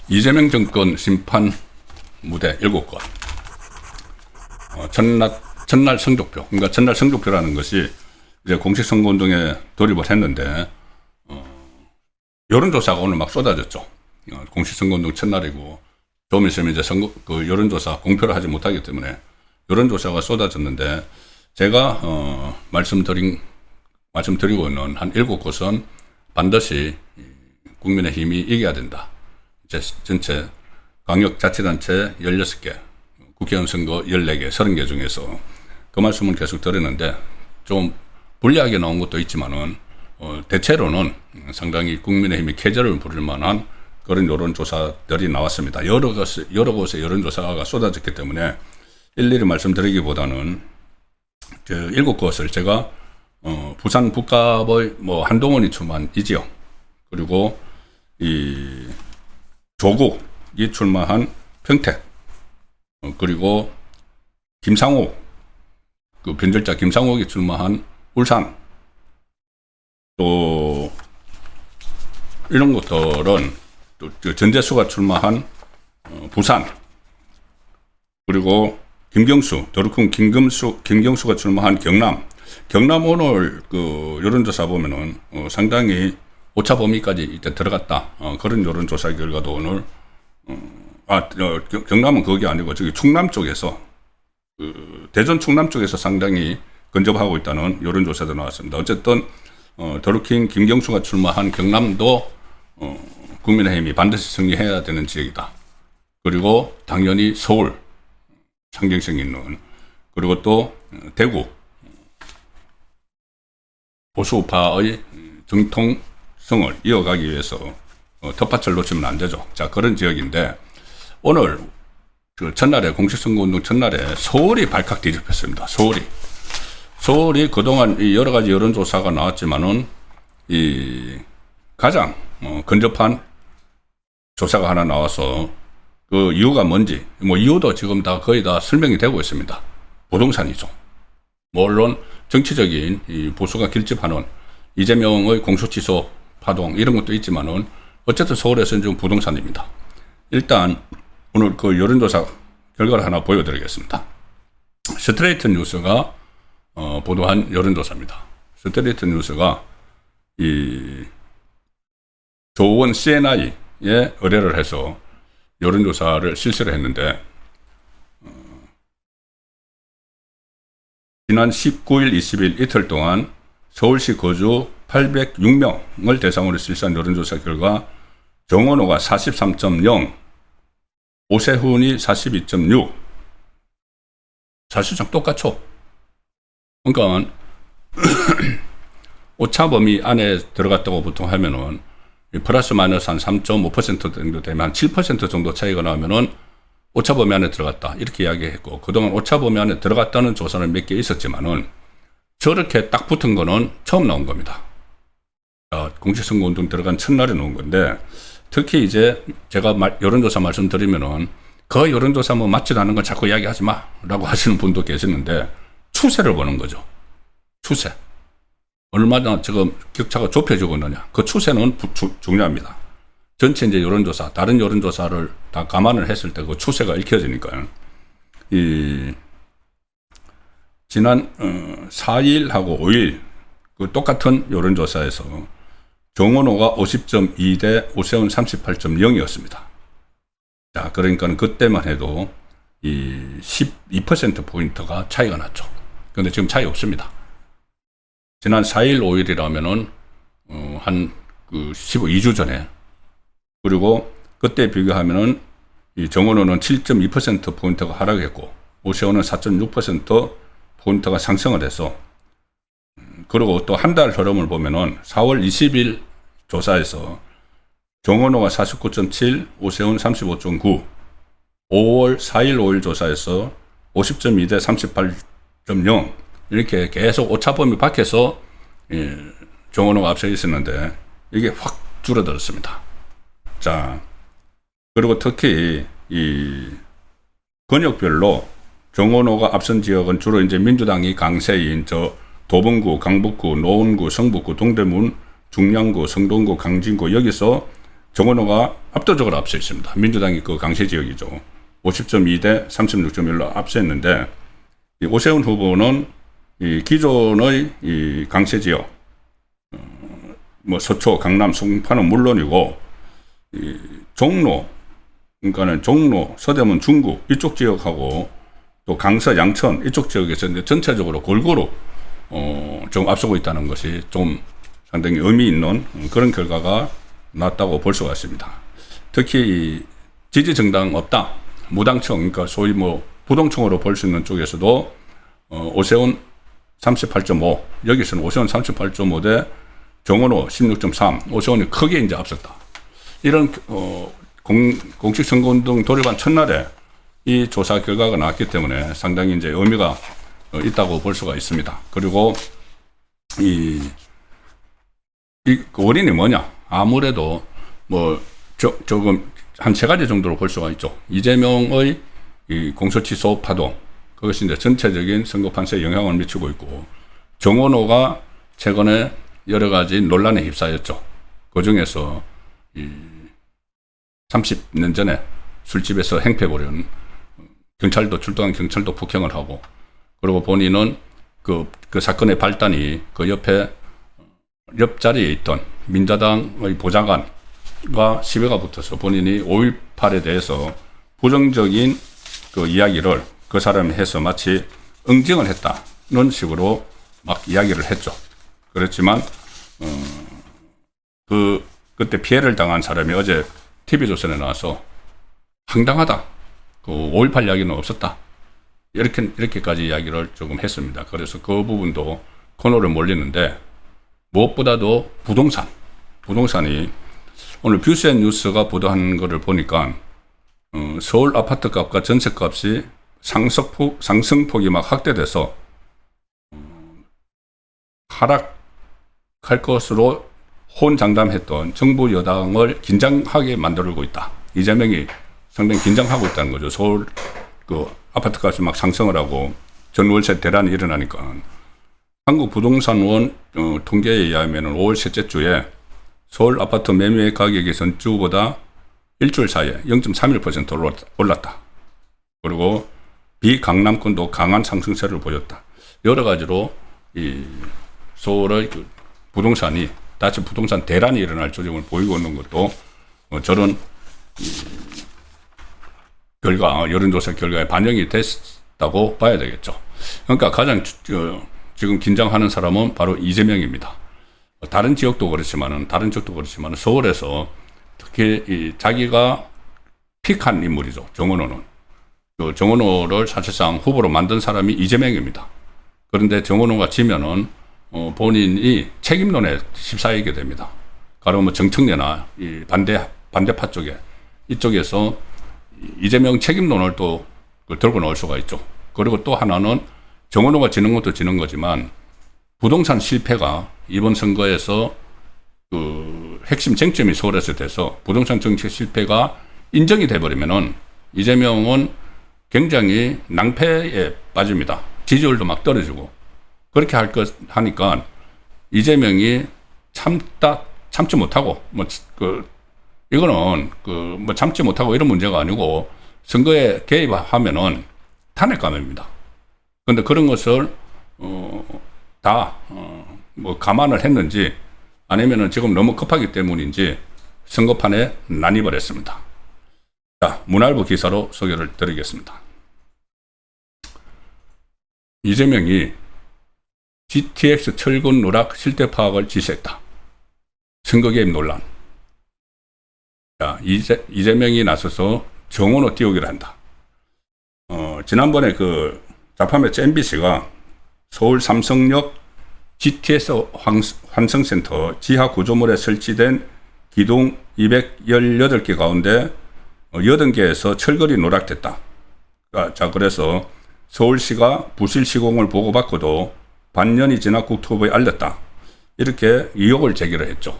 이재명 정권 심판 무대 7곳. 전날 성적표. 그러니까 전날 성적표라는 것이 이제 공식 선거운동에 돌입을 했는데, 여론조사가 오늘 막 쏟아졌죠. 공식 선거운동 첫날이고, 좀 있으면 이제 그 여론조사 공표를 하지 못하기 때문에 여론조사가 쏟아졌는데, 제가, 말씀드리고 있는 한 7곳은 반드시 국민의힘이 이겨야 된다. 전체 광역자치단체 16개, 국회의원 선거 14개, 30개 중에서 그 말씀을 계속 드렸는데, 좀 불리하게 나온 것도 있지만은, 대체로는 상당히 국민의힘이 쾌재를 부릴 만한 그런 여론조사들이 나왔습니다. 여러 곳에 여론조사가 쏟아졌기 때문에 일일이 말씀드리기보다는 7곳을 제가, 부산 북갑의 한동훈이 출마한 이 지역, 그리고 조국이 출마한 평택, 그리고 김상옥, 그 변절자 김상옥이 출마한 울산, 또 이런 것들은 또 전재수가 출마한 부산, 그리고 더루큰 김경수가 출마한 경남 오늘 그 여론조사 보면은 상당히 오차 범위까지 이제 들어갔다. 그런 여론조사 결과도 오늘, 경남은 그게 아니고 저기 충남 쪽에서, 대전 충남 쪽에서 상당히 근접하고 있다는 여론조사도 나왔습니다. 어쨌든, 더루킹 김경수가 출마한 경남도, 국민의힘이 반드시 승리해야 되는 지역이다. 그리고 당연히 서울, 상징성 있는, 그리고 또 대구, 보수파의 정통성을 이어가기 위해서 텃밭을 놓치면 안 되죠. 자, 그런 지역인데, 오늘 그 첫날에 공식 선거운동 첫날에 서울이 발칵 뒤집혔습니다. 서울이 그동안 여러 가지 여론조사가 나왔지만은 가장 근접한 조사가 하나 나와서, 그 이유가 뭔지, 이유도 지금 거의 다 설명이 되고 있습니다. 부동산이죠. 물론 정치적인 이 보수가 결집하는 이재명의 공소취소 파동 이런 것도 있지만은 어쨌든 서울에서는 지금 부동산입니다. 일단 오늘 그 여론조사 결과를 하나 보여드리겠습니다. 스트레이트 뉴스가 보도한 여론조사입니다. 스트레이트 뉴스가 이 조원 CNI에 의뢰를 해서 여론조사를 실시를 했는데, 지난 19일, 20일 이틀 동안 서울시 거주 806명을 대상으로 실시한 여론조사 결과 정원호가 43.0, 오세훈이 42.6, 사실상 똑같죠. 그러니까 오차 범위 안에 들어갔다고 보통 하면은 플러스 마이너스 한 3.5% 정도 되면 한 7% 정도 차이가 나면은 오차 범위 안에 들어갔다 이렇게 이야기했고, 그동안 오차 범위 안에 들어갔다는 조사는 몇 개 있었지만은 저렇게 딱 붙은 거는 처음 나온 겁니다. 공식선거운동 들어간 첫날에 나온 건데, 특히 이제 제가 여론조사 말씀드리면은 그 여론조사 맞지도 않은 건 자꾸 이야기하지 마 라고 하시는 분도 계시는데, 추세를 보는 거죠. 추세. 얼마나 지금 격차가 좁혀지고 있느냐. 그 추세는 중요합니다. 전체 이제 여론조사, 다른 여론조사를 다 감안을 했을 때 그 추세가 읽혀지니까요. 지난 4일하고 5일 그 똑같은 여론조사에서 정원호가 50.2 대 오세훈 38.0이었습니다. 자, 그러니까 그때만 해도 12%포인트가 차이가 났죠. 그런데 지금 차이 없습니다. 지난 4일, 5일이라면은, 한 2주 전에, 그리고 그때 비교하면은 이 정원호는 7.2%포인트가 하락했고, 오세훈은 4.6% 포인트가 상승을 해서, 그리고 또 한 달 흐름을 보면은 4월 20일 조사에서 정원호가 49.7, 오세훈 35.9, 5월 4일, 5일 조사에서 50.2 대 38.0 이렇게 계속 오차범위 밖에서 정원호가 앞서 있었는데 이게 확 줄어들었습니다. 자, 그리고 특히 이 권역별로 정원호가 앞선 지역은 주로 이제 민주당이 강세인 저 도봉구, 강북구, 노원구, 성북구, 동대문, 중량구, 성동구, 강진구 여기서 정원호가 압도적으로 앞서 있습니다. 민주당이 그 강세 지역이죠. 50.2대 36.1로 앞서했는데 오세훈 후보는 이 기존의 이 강세 지역 뭐 서초, 강남, 송파는 물론이고 이 종로 그러니까는 종로, 서대문, 중구 이쪽 지역하고 또 강서, 양천 이쪽 지역에서 이제 전체적으로 골고루 좀 앞서고 있다는 것이 좀 상당히 의미 있는 그런 결과가 났다고 볼 수가 있습니다. 특히 지지 정당 없다, 무당청 그러니까 소위 뭐 부동층으로 볼 수 있는 쪽에서도 오세훈 38.5 여기서는 오세훈 38.5 대 정원호 16.3 오세훈이 크게 이제 앞섰다. 이런 공식 선거운동 돌입한 첫날에 이 조사 결과가 나왔기 때문에 상당히 이제 의미가 있다고 볼 수가 있습니다. 그리고 이 원인이 뭐냐? 아무래도 뭐 조금 한 세 가지 정도로 볼 수가 있죠. 이재명의 이 공소취소 파동 그것이 이제 전체적인 선거 판세에 영향을 미치고 있고 정원호가 최근에 여러 가지 논란에 휩싸였죠. 그 중에서 30년 전에 술집에서 행패 벌인 경찰도 출동한 경찰도 폭행을 하고 그리고 본인은 그 사건의 발단이 그 옆자리에 있던 민자당의 보좌관과 시비가 붙어서 본인이 5.18에 대해서 부정적인 그 이야기를 그 사람이 해서 마치 응징을 했다는 식으로 막 이야기를 했죠. 그렇지만 그때 피해를 당한 사람이 어제 TV조선에 나와서 황당하다. 그 5.18 이야기는 없었다. 이렇게까지 이야기를 조금 했습니다. 그래서 그 부분도 코너를 몰리는데 무엇보다도 부동산이 오늘 뷰스앤 뉴스가 보도한 것을 보니까 서울 아파트 값과 전세 값이 상승폭이 막 확대돼서 하락할 것으로 혼장담했던 정부 여당을 긴장하게 만들고 있다. 이재명이 상당히 긴장하고 있다는 거죠. 서울 그 아파트 값이 막 상승을 하고 전월세 대란이 일어나니까 한국부동산원 통계에 의하면 5월 셋째 주에 서울 아파트 매매 가격이 전주보다 일주일 사이에 0.31% 올랐다. 그리고 비강남권도 강한 상승세를 보였다. 여러 가지로 이 서울의 그 부동산이 다시 부동산 대란이 일어날 조짐을 보이고 있는 것도 저런 결과, 여론조사 결과에 반영이 됐다고 봐야 되겠죠. 그러니까 가장 지금 긴장하는 사람은 바로 이재명입니다. 다른 지역도 그렇지만은 서울에서 특히 자기가 픽한 인물이죠. 정원호는. 정원호를 사실상 후보로 만든 사람이 이재명입니다. 그런데 정원호가 지면은 본인이 책임론에 휩싸이게 됩니다. 가령 뭐 정청래나 이 반대파 쪽에 이쪽에서 이재명 책임론을 또 들고 나올 수가 있죠. 그리고 또 하나는 정원호가 지는 것도 지는 거지만 부동산 실패가 이번 선거에서 그 핵심 쟁점이 서울에서 돼서 부동산 정책 실패가 인정이 돼버리면은 이재명은 굉장히 낭패에 빠집니다. 지지율도 막 떨어지고 그렇게 하니까 이재명이 참지 못하고 이거는 참지 못하고 이런 문제가 아니고 선거에 개입하면은 탄핵감입니다. 그런데 그런 것을 감안을 했는지 아니면은 지금 너무 급하기 때문인지 선거판에 난입을 했습니다. 자, 문화일보 기사로 소개를 드리겠습니다. 이재명이 GTX 철근 누락 실태 파악을 지시했다. 선거 개입 논란. 자, 이재명이 나서서 정원호 띄우기를 한다. 지난번에 그 좌파 매체 MBC가 서울 삼성역 GTS 환승센터 지하 구조물에 설치된 기둥 218개 가운데 80개에서 철근이 누락됐다. 자, 그래서 서울시가 부실 시공을 보고받고도 반년이 지나 국토부에 알렸다. 이렇게 의혹을 제기를 했죠.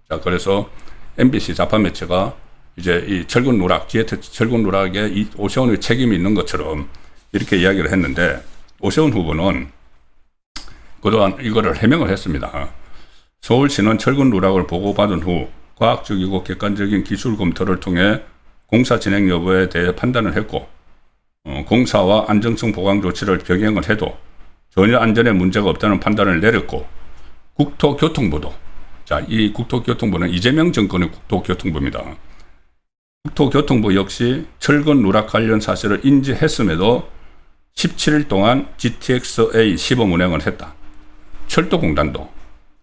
자, 그래서 MBC 좌파 매체가 이제 이 철근 누락, GTX 철근 누락에 오세훈의 책임이 있는 것처럼 이렇게 이야기를 했는데 오세훈 후보는 그동안 이거를 해명을 했습니다. 서울시는 철근 누락을 보고받은 후 과학적이고 객관적인 기술 검토를 통해 공사 진행 여부에 대해 판단을 했고 공사와 안정성 보강 조치를 병행을 해도 전혀 안전에 문제가 없다는 판단을 내렸고 국토교통부도 자, 이 국토교통부는 이재명 정권의 국토교통부입니다. 국토교통부 역시 철근 누락 관련 사실을 인지했음에도 17일 동안 GTX-A 시범 운행을 했다. 철도공단도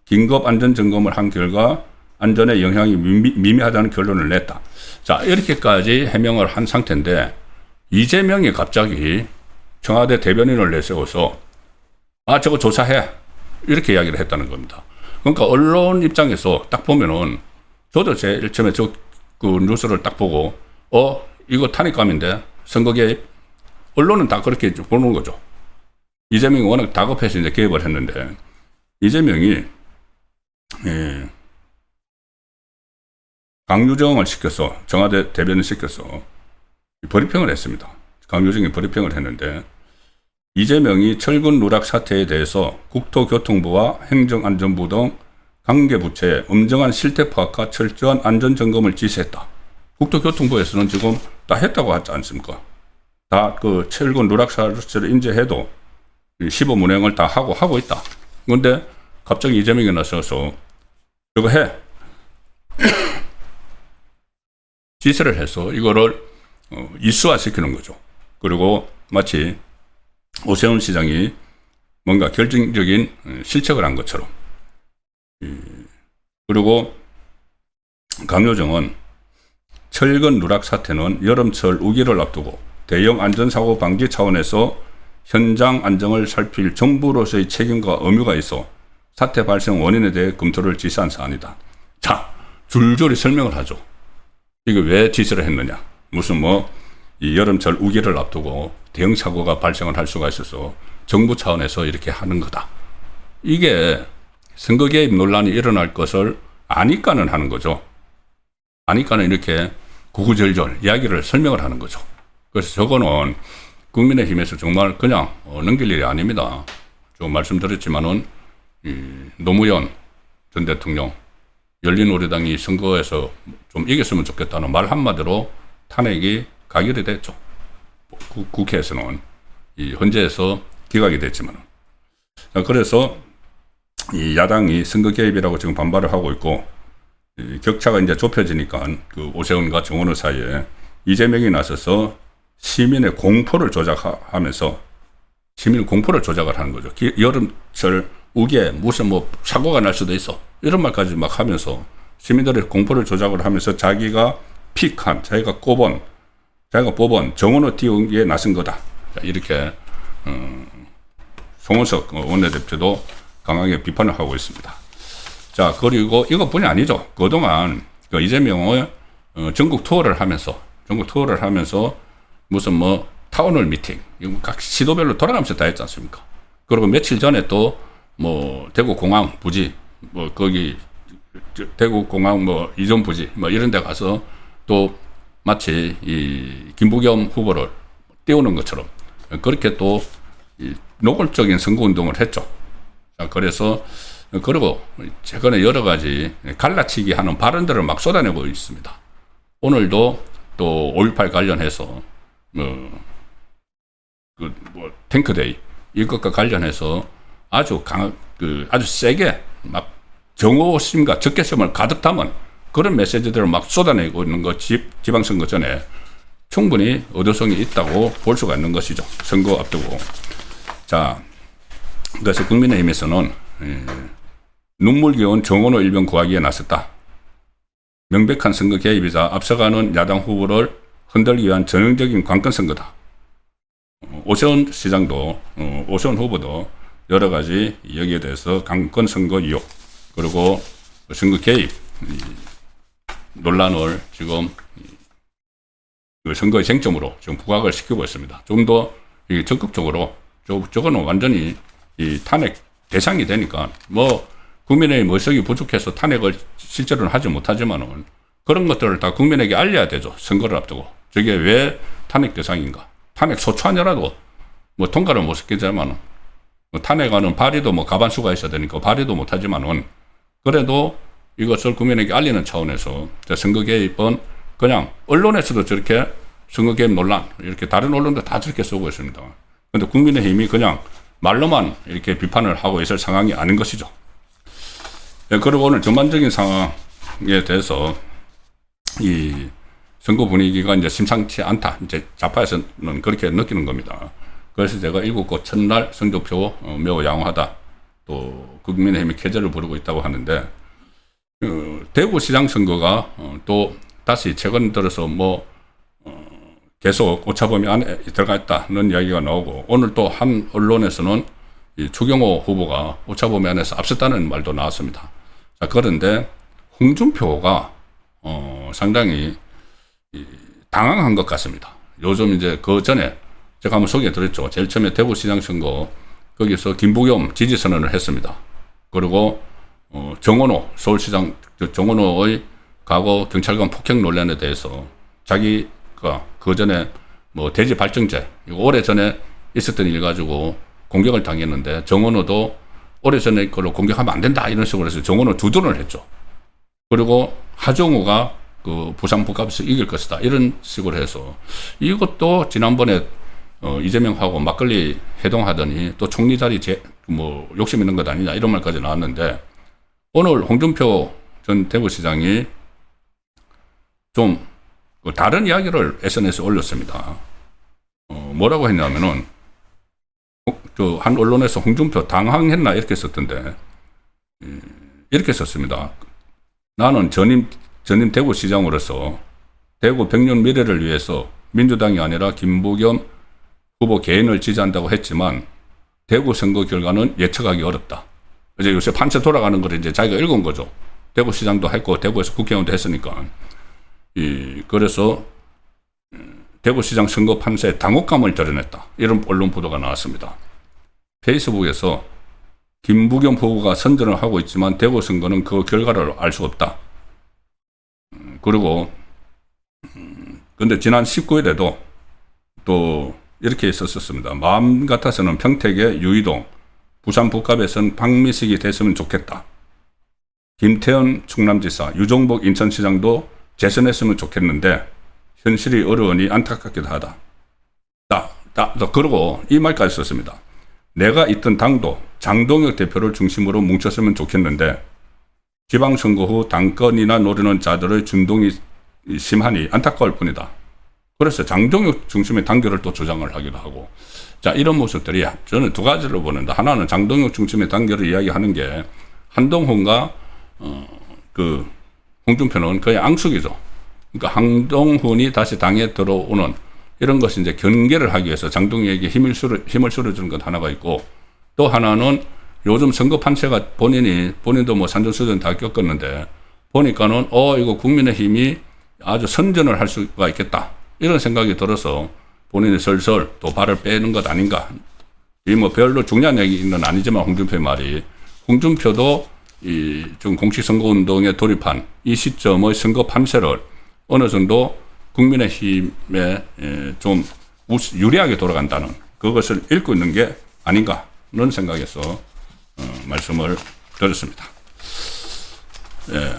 긴급 안전점검을 한 결과 안전에 영향이 미미하다는 결론을 냈다. 자, 이렇게까지 해명을 한 상태인데 이재명이 갑자기 청와대 대변인을 내세워서 저거 조사해 이렇게 이야기를 했다는 겁니다. 그러니까 언론 입장에서 딱 보면은 저도 제일 처음에 그 뉴스를 딱 보고 이거 탄핵감인데 선거 개입 언론은 다 그렇게 보는 거죠. 이재명이 워낙 다급해서 이제 개입을 했는데 이재명이 강유정을 시켜서 청와대 대변인 시켜서 브리핑을 했습니다. 강유정이 브리핑을 했는데 이재명이 철근 누락 사태에 대해서 국토교통부와 행정안전부 등 관계부처에 엄정한 실태 파악과 철저한 안전점검을 지시했다. 국토교통부에서는 지금 다 했다고 하지 않습니까? 다 그 철근 누락 사실을 인지해도 시범 운행을 다 하고 있다. 그런데 갑자기 이재명이 나서서 저거 해. 지시를 해서 이거를 이수화시키는 거죠. 그리고 마치 오세훈 시장이 뭔가 결정적인 실책을 한 것처럼. 그리고 강효정은 철근 누락 사태는 여름철 우기를 앞두고 대형 안전사고 방지 차원에서 현장 안정을 살필 정부로서의 책임과 의무가 있어 사태 발생 원인에 대해 검토를 지시한 사안이다. 자, 줄줄이 설명을 하죠. 이게 왜 지시를 했느냐. 무슨 이 여름철 우기를 앞두고 대형 사고가 발생을 할 수가 있어서 정부 차원에서 이렇게 하는 거다. 이게 선거 개입 논란이 일어날 것을 아니까는 하는 거죠. 아니까는 이렇게 구구절절 이야기를 설명을 하는 거죠. 그래서 저거는 국민의힘에서 정말 그냥 넘길 일이 아닙니다. 좀 말씀드렸지만은 노무현 전 대통령 열린우리당이 선거에서 좀 이겼으면 좋겠다는 말 한마디로 탄핵이 가결이 됐죠. 국회에서는 이 헌재에서 기각이 됐지만 그래서 이 야당이 선거 개입이라고 지금 반발을 하고 있고 격차가 이제 좁혀지니까 그 오세훈과 정원호 사이에 이재명이 나서서 시민의 공포를 조작하면서 시민의 공포를 조작을 하는 거죠. 여름철 우기에 무슨 사고가 날 수도 있어 이런 말까지 막 하면서 시민들의 공포를 조작을 하면서 자기가 픽한 자기가 뽑은 정원호 띄우기에 나선 거다. 이렇게 송원석 원내대표도 강하게 비판을 하고 있습니다. 자, 그리고 이것뿐이 아니죠. 그동안 이재명의 전국 투어를 하면서 무슨 타운홀 미팅, 각 시도별로 돌아가면서 다 했지 않습니까? 그리고 며칠 전에 또 대구 공항 부지, 거기 대구 공항 이전 부지, 이런 데 가서 또 마치 이 김부겸 후보를 띄우는 것처럼 그렇게 또 노골적인 선거운동을 했죠. 자, 그래서 그리고 최근에 여러 가지 갈라치기 하는 발언들을 막 쏟아내고 있습니다. 오늘도 또 5.18 관련해서 탱크데이 이것과 관련해서 아주 아주 세게 막 정오심과 적개심을 가득 담은 그런 메시지들을 막 쏟아내고 있는 것 지방선거 전에 충분히 의도성이 있다고 볼 수가 있는 것이죠. 선거 앞두고. 자, 그래서 국민의힘에서는 눈물겨운 정원호 일병 구하기에 나섰다. 명백한 선거 개입이자 앞서가는 야당 후보를 흔들기 위한 전형적인 관건 선거다. 오세훈 시장도 오세훈 후보도 여러 가지 여기에 대해서 관건 선거 의혹 그리고 선거 개입 논란을 지금 선거의 쟁점으로 지금 부각을 시키고 있습니다. 좀 더 적극적으로 저거는 완전히 이 탄핵 대상이 되니까 국민의 의석이 부족해서 탄핵을 실제로는 하지 못하지만은 그런 것들을 다 국민에게 알려야 되죠. 선거를 앞두고. 저게 왜 탄핵 대상인가. 탄핵 소추안이라도 뭐 통과를 못 시키지만 탄핵안은 발의도 뭐 가반수가 있어야 되니까 발의도 못하지만은 그래도 이것을 국민에게 알리는 차원에서 선거 개입은 그냥 언론에서도 저렇게 선거 개입 논란 이렇게 다른 언론도 다 저렇게 쓰고 있습니다. 그런데 국민의힘이 그냥 말로만 이렇게 비판을 하고 있을 상황이 아닌 것이죠. 예, 그리고 오늘 전반적인 상황에 대해서 이 선거 분위기가 이제 심상치 않다. 이제 좌파에서는 그렇게 느끼는 겁니다. 그래서 제가 일곱곳 첫날 성적표 매우 양호하다. 또 국민의힘이 쾌재를 부르고 있다고 하는데 대구시장 선거가 또 다시 최근 들어서 뭐 계속 오차범위 안에 들어가 있다는 이야기가 나오고 오늘 또 한 언론에서는 이 추경호 후보가 오차범위 안에서 앞섰다는 말도 나왔습니다. 자, 그런데 홍준표가 상당히 당황한 것 같습니다. 요즘 이제 그 전에 제가 한번 소개해 드렸죠. 제일 처음에 대구시장 선거 거기서 김부겸 지지선언을 했습니다. 그리고 정원호 서울시장 정원호의 과거 경찰관 폭행 논란에 대해서 자기가 그 전에 뭐 대지 발정제 이거 오래전에 있었던 일 가지고 공격을 당했는데 정원호도 오래전에 걸로 공격하면 안 된다 이런 식으로 해서 정원호 두둔을 했죠. 그리고 하정우가 그 부산 북값에서 이길 것이다 이런 식으로 해서 이것도 지난번에 이재명하고 막걸리 회동하더니 또 총리 자리 뭐 욕심 있는 것 아니냐 이런 말까지 나왔는데 오늘 홍준표 전 대구시장이 좀 다른 이야기를 SNS에 올렸습니다. 뭐라고 했냐면은 한 언론에서 홍준표 당황했나 이렇게 썼던데 이렇게 썼습니다. 나는 전임 대구시장으로서 대구 100년 미래를 위해서 민주당이 아니라 김부겸 후보 개인을 지지한다고 했지만 대구 선거 결과는 예측하기 어렵다. 이제 요새 판세 돌아가는 걸 이제 자기가 읽은 거죠. 대구시장도 했고 대구에서 국회의원도 했으니까. 그래서 대구시장 선거 판세에 당혹감을 드러냈다. 이런 언론 보도가 나왔습니다. 페이스북에서 김부겸 후보가 선전을 하고 있지만 대구 선거는 그 결과를 알 수 없다. 그리고 근데 지난 19일에도 또 이렇게 썼었습니다. 마음 같아서는 평택의 유이동, 부산 북갑에선 박미식이 됐으면 좋겠다. 김태현 충남지사, 유종복 인천시장도 재선했으면 좋겠는데 현실이 어려우니 안타깝기도 하다. 그리고 이 말까지 썼습니다. 내가 있던 당도 장동혁 대표를 중심으로 뭉쳤으면 좋겠는데 지방선거 후 당권이나 노리는 자들의 준동이 심하니 안타까울 뿐이다. 그래서 장동혁 중심의 단결을 또 주장을 하기도 하고 자 이런 모습들이 저는 두 가지로 보는데 하나는 장동혁 중심의 단결을 이야기하는 게 한동훈과 그 홍준표는 거의 앙숙이죠. 그러니까 한동훈이 다시 당에 들어오는 이런 것이 이제 경계를 하기 위해서 장동혁에게 힘을 실어주는 것 하나가 있고 또 하나는 요즘 선거 판세가 본인도 뭐 산전수전 다 겪었는데 보니까는 이거 국민의힘이 아주 선전을 할 수가 있겠다 이런 생각이 들어서 본인이 슬슬 또 발을 빼는 것 아닌가. 이 뭐 별로 중요한 얘기는 아니지만 홍준표의 말이 홍준표도 이 좀 공식 선거 운동에 돌입한 이 시점의 선거 판세를 어느 정도 국민의힘에 좀 유리하게 돌아간다는 그것을 읽고 있는 게 아닌가 하는 생각에서 말씀을 드렸습니다. 예.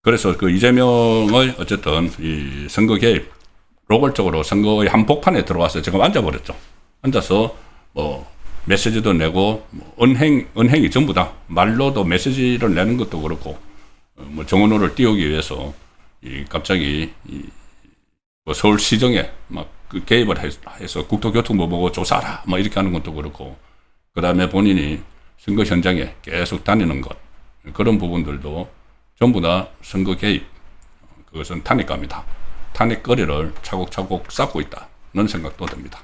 그래서 그 이재명의 어쨌든 이 선거 개입, 노골적으로 선거의 한복판에 들어와서 지금 앉아버렸죠. 앉아서 뭐 메시지도 내고 뭐 언행이 전부 다 말로도 메시지를 내는 것도 그렇고 뭐 정원호를 띄우기 위해서 갑자기 뭐 서울시정에 막 그 개입을 해서 국토교통부 보고 조사하라 뭐 이렇게 하는 것도 그렇고 그 다음에 본인이 선거 현장에 계속 다니는 것 그런 부분들도 전부 다 선거 개입 그것은 탄핵감이다. 탄핵거리를 차곡차곡 쌓고 있다는 생각도 듭니다.